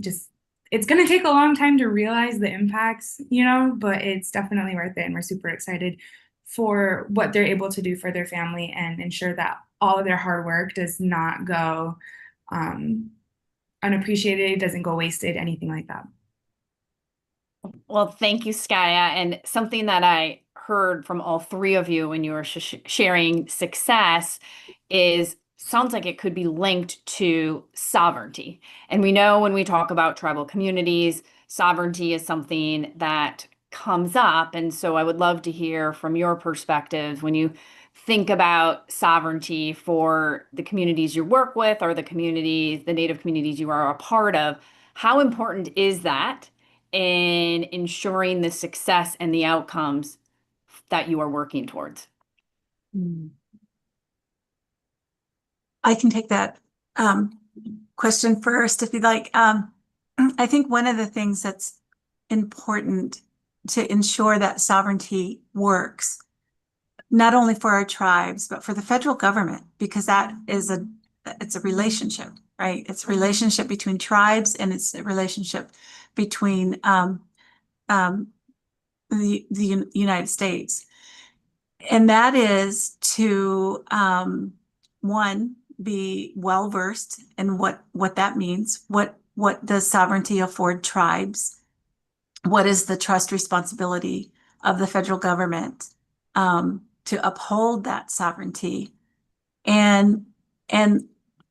just it's going to take a long time to realize the impacts, but it's definitely worth it. And we're super excited for what they're able to do for their family and ensure that all of their hard work does not go unappreciated, doesn't go wasted, anything like that. Well, thank you, Skaya. And something that I heard from all three of you when you were sharing success sounds like it could be linked to sovereignty. And we know when we talk about tribal communities, sovereignty is something that comes up. And so I would love to hear from your perspective when you think about sovereignty for the communities you work with or the Native communities you are a part of. How important is that in ensuring the success and the outcomes that you are working towards? I can take that question first, if you'd like. I think one of the things that's important to ensure that sovereignty works, not only for our tribes, but for the federal government, because it's a relationship, right? It's a relationship between tribes, and it's a relationship between the United States. And that is to, one, be well-versed in what that means. What does sovereignty afford tribes? What is the trust responsibility of the federal government to uphold that sovereignty? And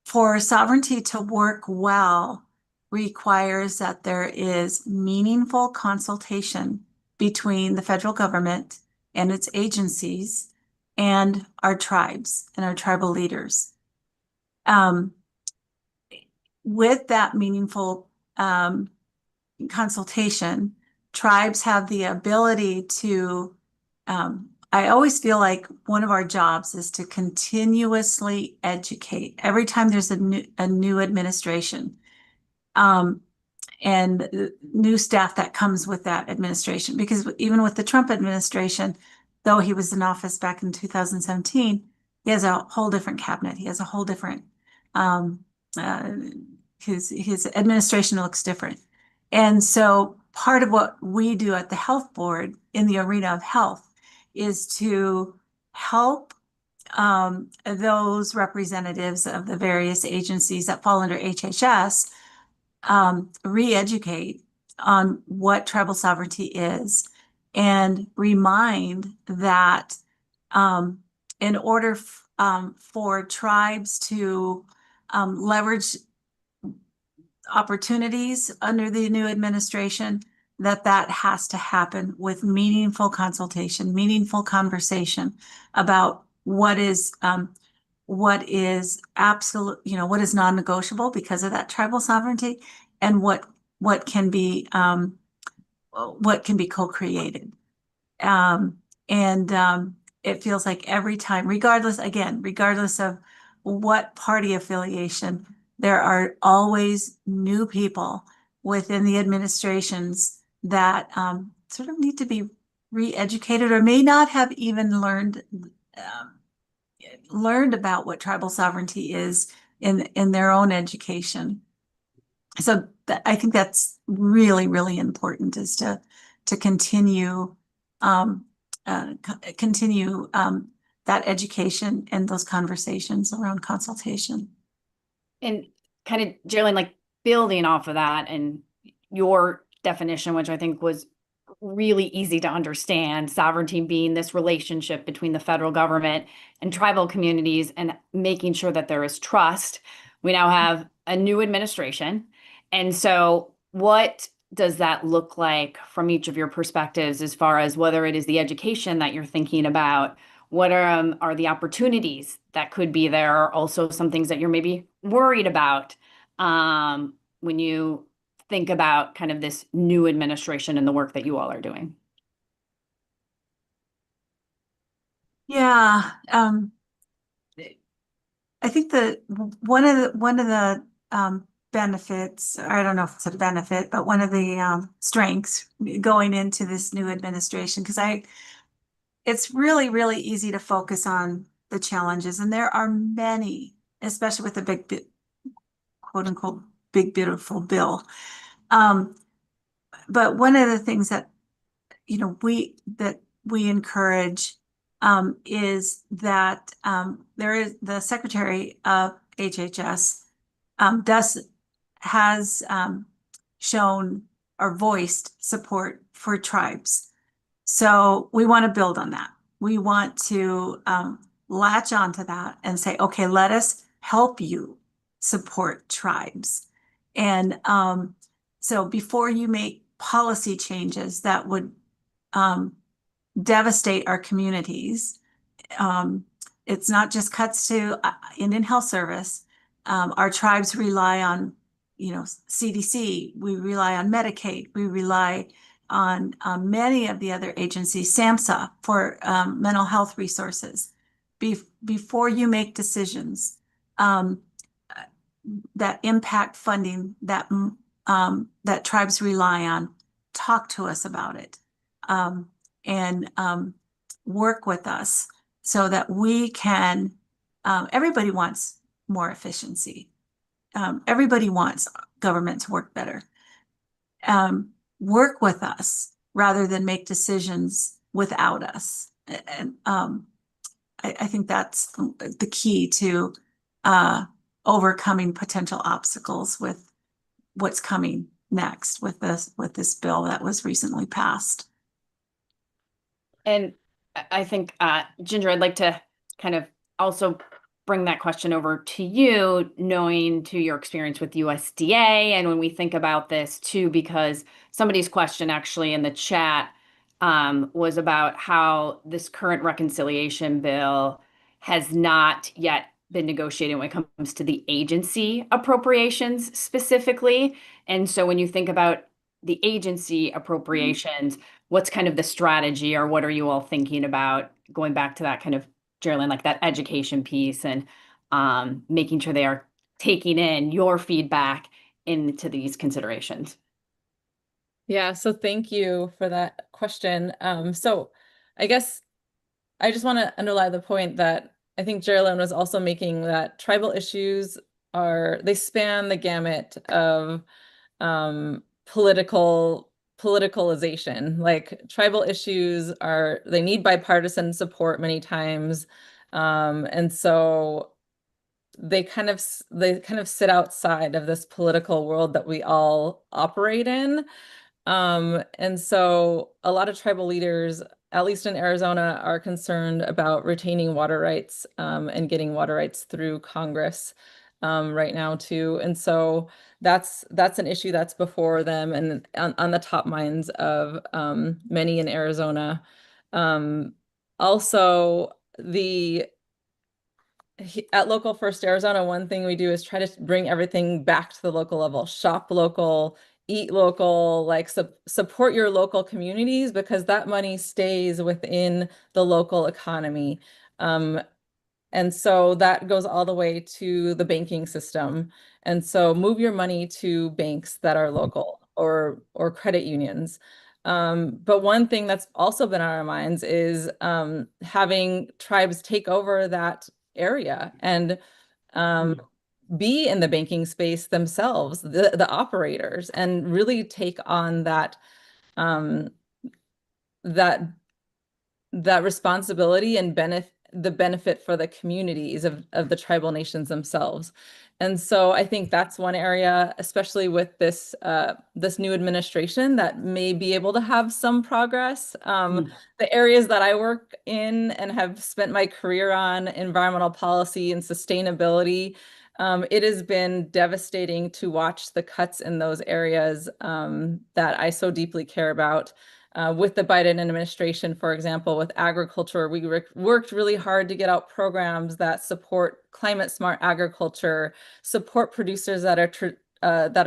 for sovereignty to work well requires that there is meaningful consultation between the federal government and its agencies and our tribes and our tribal leaders. with that meaningful consultation, tribes have the ability to, I always feel like one of our jobs is to continuously educate every time there's a new administration. And new staff that comes with that administration. Because even with the Trump administration, though he was in office back in 2017, he has a whole different cabinet. He has a whole different, uh, his administration looks different. And so part of what we do at the health board in the arena of health is to help those representatives of the various agencies that fall under HHS re-educate on what tribal sovereignty is and remind that in order for tribes to leverage opportunities under the new administration, that has to happen with meaningful consultation, meaningful conversation about what is absolute, what is non-negotiable because of that tribal sovereignty, and what can be co-created. It feels like every time, regardless of what party affiliation, there are always new people within the administrations that sort of need to be re-educated or may not have even learned about what tribal sovereignty is in their own education. So I think that's really, really important, is to continue that education and those conversations around consultation. And kind of, Geraldine, like building off of that and your definition, which I think was really easy to understand, sovereignty being this relationship between the federal government and tribal communities and making sure that there is trust. We now have a new administration. And so what does that look like from each of your perspectives, as far as whether it is the education that you're thinking about, what are the opportunities that could be there, also some things that you're maybe worried about when you think about kind of this new administration and the work that you all are doing? Yeah, I think that one of the benefits, I don't know if it's a benefit, but one of the strengths going into this new administration, because it's really, really easy to focus on the challenges, and there are many, especially with the big, quote unquote, big beautiful bill. But one of the things that we encourage is that there is the Secretary of HHS has shown or voiced support for tribes. So we want to build on that. We want to latch onto that and say, okay, let us help you support tribes. And so before you make policy changes that would devastate our communities, it's not just cuts to Indian Health Service. Our tribes rely on, CDC. We rely on Medicaid. We rely on many of the other agencies, SAMHSA, for mental health resources. Before you make decisions that impact funding that tribes rely on, talk to us about it, and work with us so that we can. Everybody wants more efficiency. Everybody wants government to work better. Work with us rather than make decisions without us. And I think that's the key to overcoming potential obstacles with what's coming next with this bill that was recently passed. And I think, Ginger, I'd like to kind of also bring that question over to you, knowing to your experience with USDA. And when we think about this too, because somebody's question actually in the chat was about how this current reconciliation bill has not yet been negotiating when it comes to the agency appropriations specifically. And so when you think about the agency appropriations, what's kind of the strategy, or what are you all thinking about going back to that kind of, Geraldine, like that education piece, and making sure they are taking in your feedback into these considerations? Yeah, so thank you for that question. So I guess I just want to underline the point that I think Geraldine was also making, that tribal issues they span the gamut of politicalization. Like, tribal issues they need bipartisan support many times. And so they kind of sit outside of this political world that we all operate in. And so a lot of tribal leaders, at least in Arizona, are concerned about retaining water rights, and getting water rights through Congress, right now too. And so that's an issue that's before them and on the top minds of many in Arizona. Also, at Local First Arizona, one thing we do is try to bring everything back to the local level. Shop local, eat local, like support your local communities, because that money stays within the local economy. And so that goes all the way to the banking system. And so move your money to banks that are local, or credit unions. But one thing that's also been on our minds is having tribes take over that area and be in the banking space themselves, the operators, and really take on that that responsibility and benefit for the communities of the tribal nations themselves. And so I think that's one area, especially with this new administration, that may be able to have some progress. The areas that I work in and have spent my career on, environmental policy and sustainability, it has been devastating to watch the cuts in those areas that I so deeply care about. With the Biden administration, for example, with agriculture, we worked really hard to get out programs that support climate smart agriculture, support producers that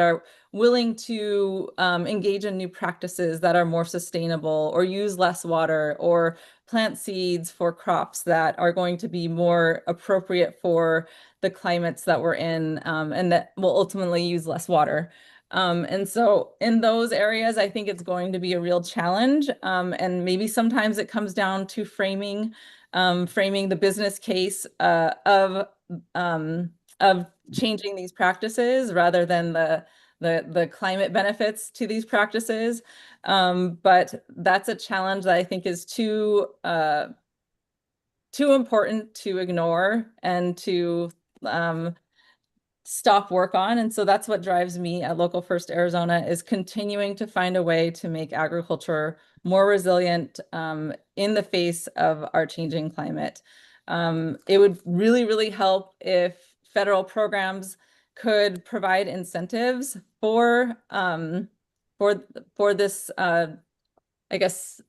are willing to engage in new practices that are more sustainable, or use less water, or plant seeds for crops that are going to be more appropriate for the climates that we're in, and that will ultimately use less water. And so in those areas, I think it's going to be a real challenge. And maybe sometimes it comes down to framing the business case of changing these practices, rather than the climate benefits to these practices. But that's a challenge that I think is too important to ignore and to stop work on. And so that's what drives me at Local First Arizona, is continuing to find a way to make agriculture more resilient in the face of our changing climate. It would really, really help if federal programs could provide incentives for this, I guess,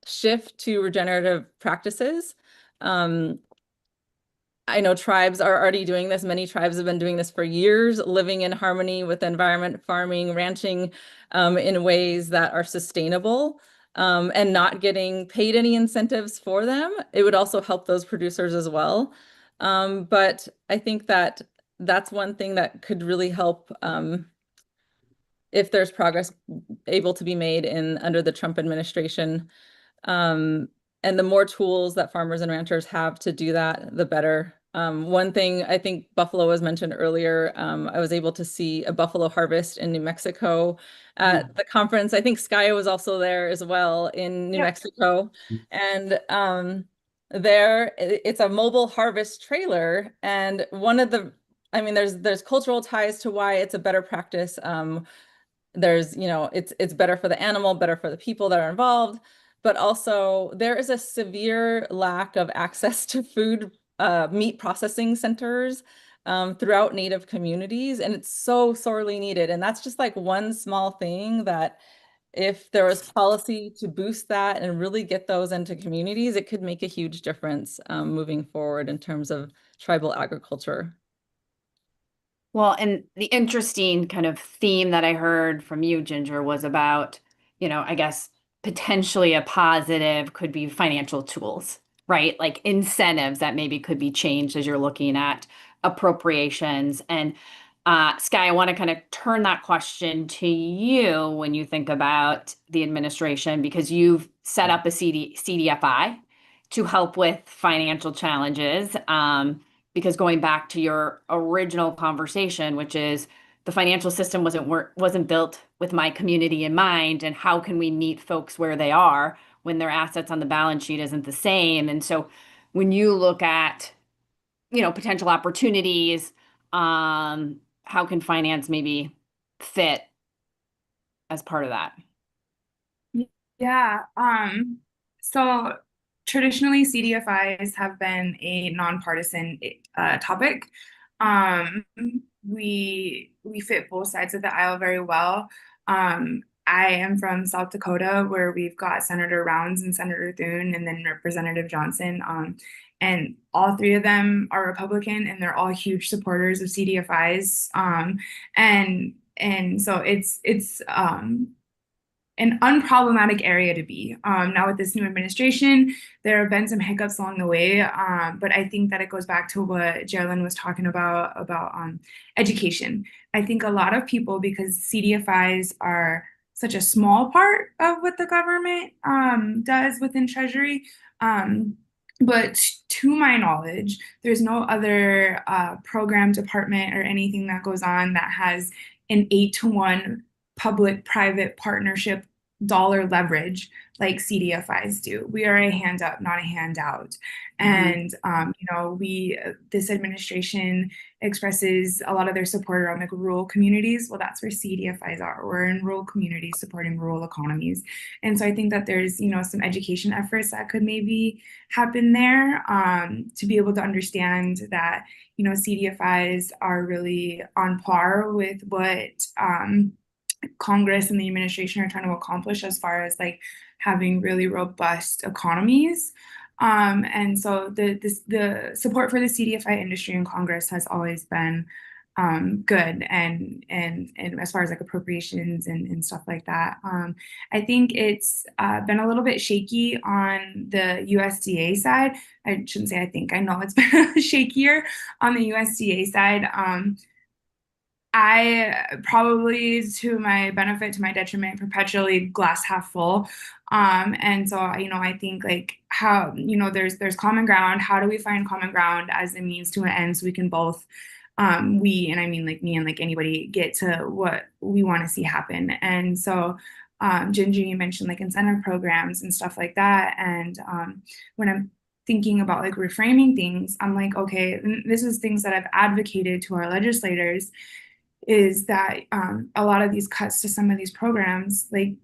shift to regenerative practices. I know tribes are already doing this. Many tribes have been doing this for years, living in harmony with the environment, farming, ranching in ways that are sustainable, and not getting paid any incentives for them. It would also help those producers as well. But I think that that's one thing that could really help if there's progress able to be made under the Trump administration. And the more tools that farmers and ranchers have to do that, the better. One thing, I think buffalo was mentioned earlier. I was able to see a buffalo harvest in New Mexico at the conference. I think Skye was also there as well in New Mexico. And it's a mobile harvest trailer. And there's cultural ties to why it's a better practice. It's better for the animal, better for the people that are involved. But also there is a severe lack of access to food, meat processing centers throughout Native communities, and it's so sorely needed. And that's just like one small thing that if there was policy to boost that and really get those into communities, it could make a huge difference moving forward in terms of tribal agriculture. Well, and the interesting kind of theme that I heard from you, Ginger, was about, I guess potentially a positive could be financial tools, right? Like incentives that maybe could be changed as you're looking at appropriations. And Sky, I want to kind of turn that question to you when you think about the administration, because you've set up a CDFI to help with financial challenges. Because going back to your original conversation, which is the financial system wasn't built with my community in mind, and how can we meet folks where they are when their assets on the balance sheet isn't the same? And so when you look at, potential opportunities, how can finance maybe fit as part of that? Yeah. So traditionally CDFIs have been a nonpartisan topic. We fit both sides of the aisle very well. I am from South Dakota, where we've got Senator Rounds and Senator Thune, and then Representative Johnson. And all three of them are Republican, and they're all huge supporters of CDFIs. And so it's an unproblematic area to be. Now with this new administration, there have been some hiccups along the way, but I think that it goes back to what Geraldine was talking about education. I think a lot of people, because CDFIs are such a small part of what the government does within Treasury, but to my knowledge, there's no other program, department, or anything that goes on that has an 8-to-1 public-private partnership dollar leverage like CDFIs do. We are a hand up, not a handout. And this administration expresses a lot of their support around like rural communities. Well, that's where CDFIs are. We're in rural communities supporting rural economies. And so I think that there's some education efforts that could maybe happen there, to be able to understand that CDFIs are really on par with what Congress and the administration are trying to accomplish as far as like having really robust economies. And so the support for the CDFI industry in Congress has always been good, and as far as like appropriations and stuff like that. I think it's been a little bit shaky on the USDA side. I shouldn't say I think, I know it's been shakier on the USDA side. I probably, to my benefit, to my detriment, perpetually glass half full. And so, I think like how, there's common ground. How do we find common ground as a means to an end so we can both, we, and I mean like me and like anybody, get to what we want to see happen. And so, Ginger, you mentioned like incentive programs and stuff like that. And when I'm thinking about like reframing things, I'm like, okay, this is things that I've advocated to our legislators, is that a lot of these cuts to some of these programs, like,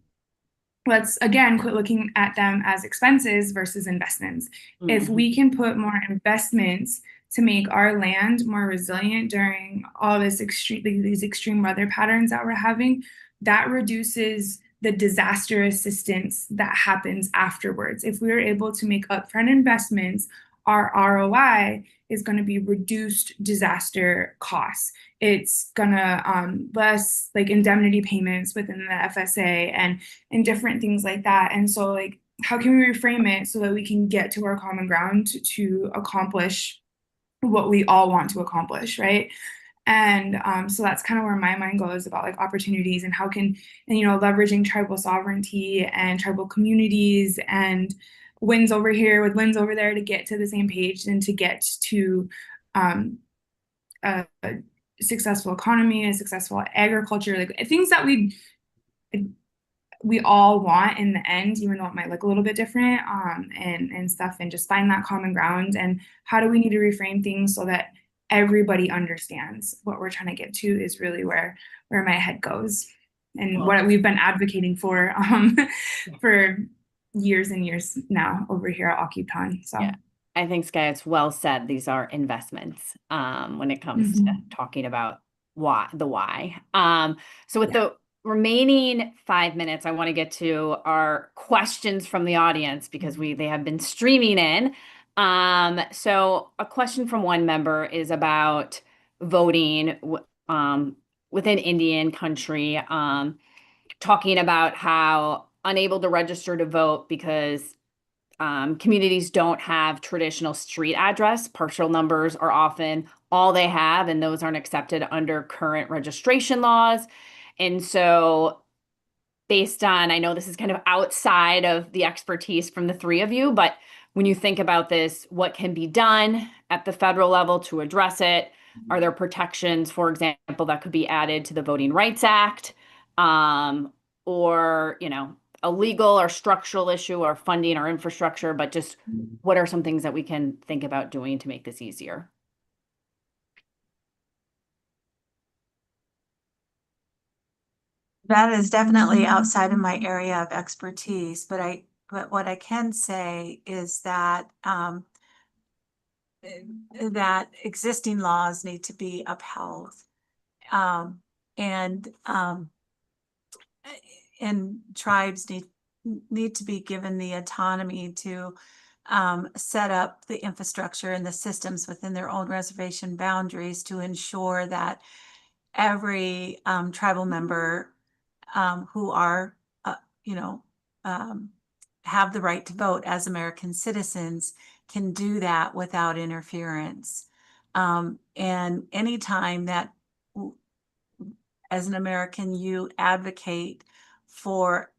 let's again quit looking at them as expenses versus investments. Mm-hmm. If we can put more investments to make our land more resilient during all these extreme weather patterns that we're having, that reduces the disaster assistance that happens afterwards. If we're able to make upfront investments, our ROI is going to be reduced disaster costs. It's gonna less like indemnity payments within the FSA and different things like that. And so like, how can we reframe it so that we can get to our common ground to accomplish what we all want to accomplish, right? And so that's kind of where my mind goes about like opportunities and how can, and leveraging tribal sovereignty and tribal communities and wins over here with wins over there to get to the same page and to get to a successful economy, a successful agriculture, like things that we all want in the end, even though it might look a little bit different, and stuff, and just find that common ground. And how do we need to reframe things so that everybody understands what we're trying to get to is really where my head goes, and what we've been advocating for years and years now over here at Occuton. So yeah, I think, Sky, it's well said. These are investments when it comes to talking about why. So with the remaining 5 minutes, I want to get to our questions from the audience because they have been streaming in. So a question from one member is about voting within Indian country, talking about how unable to register to vote because communities don't have traditional street address. Partial numbers are often all they have, and those aren't accepted under current registration laws. And so, based on, I know this is kind of outside of the expertise from the three of you, but when you think about this, what can be done at the federal level to address it? Are there protections, for example, that could be added to the Voting Rights Act? Or, a legal or structural issue or funding or infrastructure, but just what are some things that we can think about doing to make this easier? That is definitely outside of my area of expertise, but what I can say is that that existing laws need to be upheld. And tribes need to be given the autonomy to set up the infrastructure and the systems within their own reservation boundaries to ensure that every tribal member who are, have the right to vote as American citizens can do that without interference. And anytime that as an American, you advocate for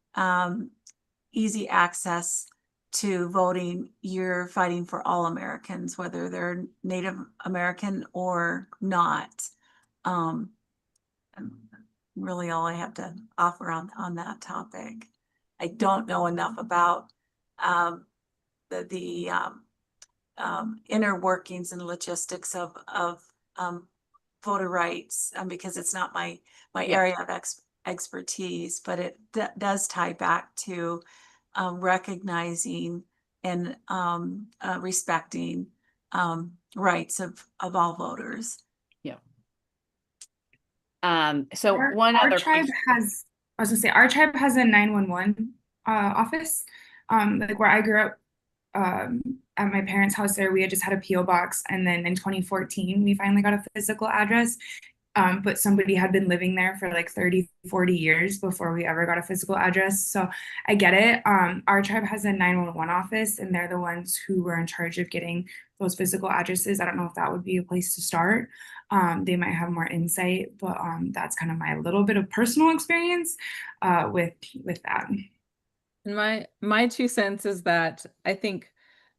easy access to voting, you're fighting for all Americans, whether they're Native American or not. Really all I have to offer on that topic. I don't know enough about the inner workings and logistics of voter rights because it's not my area of expertise, but it does tie back to recognizing and respecting rights of all voters. Yeah. So Our other tribe has, I was gonna say, our tribe has a 911 office. Like where I grew up, at my parents' house there, we had just had a PO box, and then in 2014 we finally got a physical address. But somebody had been living there for like 30, 40 years before we ever got a physical address. So I get it. Our tribe has a 911 office, and they're the ones who were in charge of getting those physical addresses. I don't know if that would be a place to start. They might have more insight, but that's kind of my little bit of personal experience with that. And my 2 cents is that I think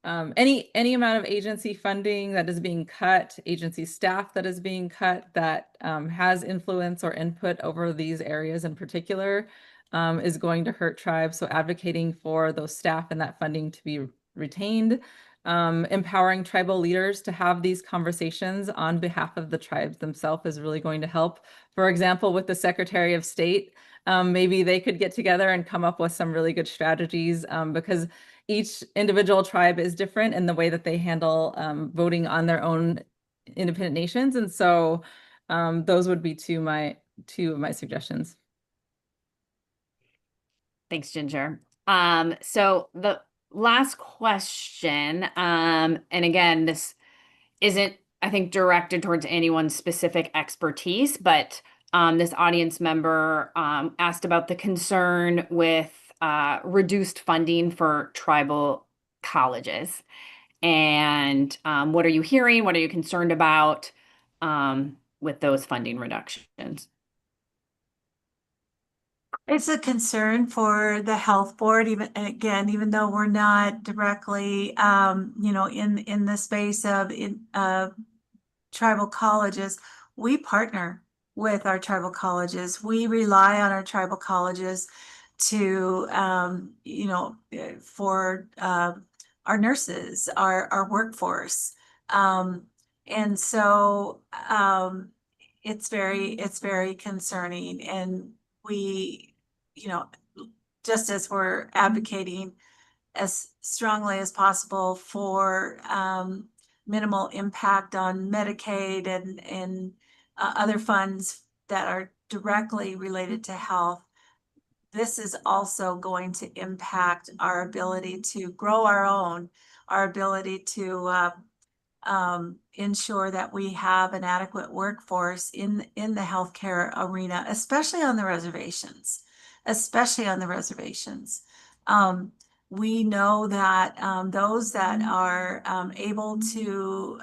any amount of agency funding that is being cut, agency staff that is being cut, that has influence or input over these areas in particular, is going to hurt tribes. So advocating for those staff and that funding to be retained, empowering tribal leaders to have these conversations on behalf of the tribes themselves is really going to help. For example, with the Secretary of State, maybe they could get together and come up with some really good strategies because each individual tribe is different in the way that they handle voting on their own independent nations. And so those would be two of my suggestions. Thanks, Ginger. So the last question, and again, this isn't, I think, directed towards anyone's specific expertise, but this audience member asked about the concern with reduced funding for tribal colleges. And what are you hearing? What are you concerned about with those funding reductions? It's a concern for the health board, even though we're not directly, in the space of tribal colleges, we partner with our tribal colleges. We rely on our tribal colleges to, for our nurses, our workforce. And so it's very concerning. And we, just as we're advocating as strongly as possible for minimal impact on Medicaid and other funds that are directly related to health, this is also going to impact our ability to grow our ability to ensure that we have an adequate workforce in the healthcare arena, especially on the reservations, especially on the reservations. We know that those that are able to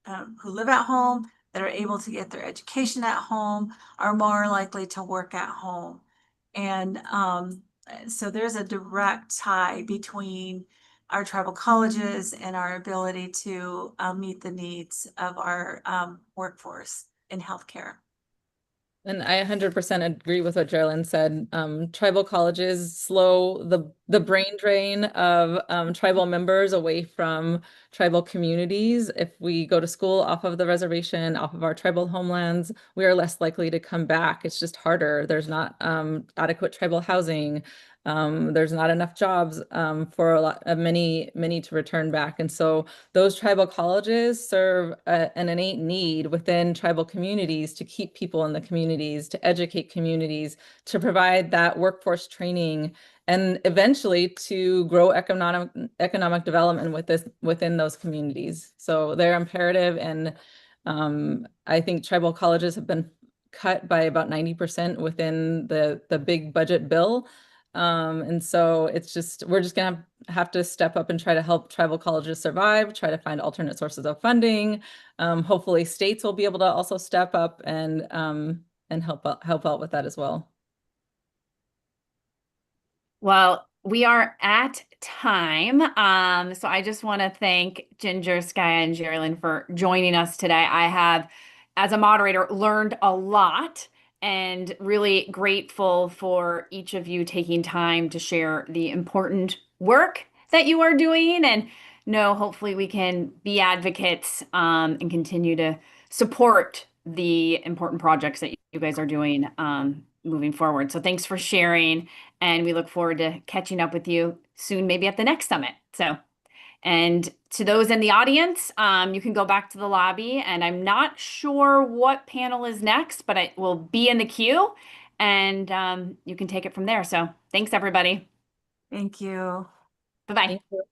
who live at home, that are able to get their education at home, are more likely to work at home. And so there's a direct tie between our tribal colleges and our ability to meet the needs of our workforce in healthcare. And I 100% agree with what Geraldine said. Tribal colleges slow the brain drain of tribal members away from tribal communities. If we go to school off of the reservation, off of our tribal homelands, we are less likely to come back. It's just harder. There's not adequate tribal housing. There's not enough jobs for many to return back. And so those tribal colleges serve an innate need within tribal communities to keep people in the communities, to educate communities, to provide that workforce training, and eventually to grow economic development within those communities. So they're imperative, and I think tribal colleges have been cut by about 90% within the big budget bill. And so we're just gonna have to step up and try to help tribal colleges survive, try to find alternate sources of funding. Hopefully states will be able to also step up and help out with that as well. Well, we are at time. So I just want to thank Ginger, Sky, and Geraldine for joining us today. I have, as a moderator, learned a lot and really grateful for each of you taking time to share the important work that you are doing. And hopefully we can be advocates and continue to support the important projects that you guys are doing moving forward. So thanks for sharing. And we look forward to catching up with you soon, maybe at the next summit. So, and to those in the audience, you can go back to the lobby, and I'm not sure what panel is next, but it will be in the queue, and you can take it from there. So thanks, everybody. Thank you. Bye-bye. Thank you.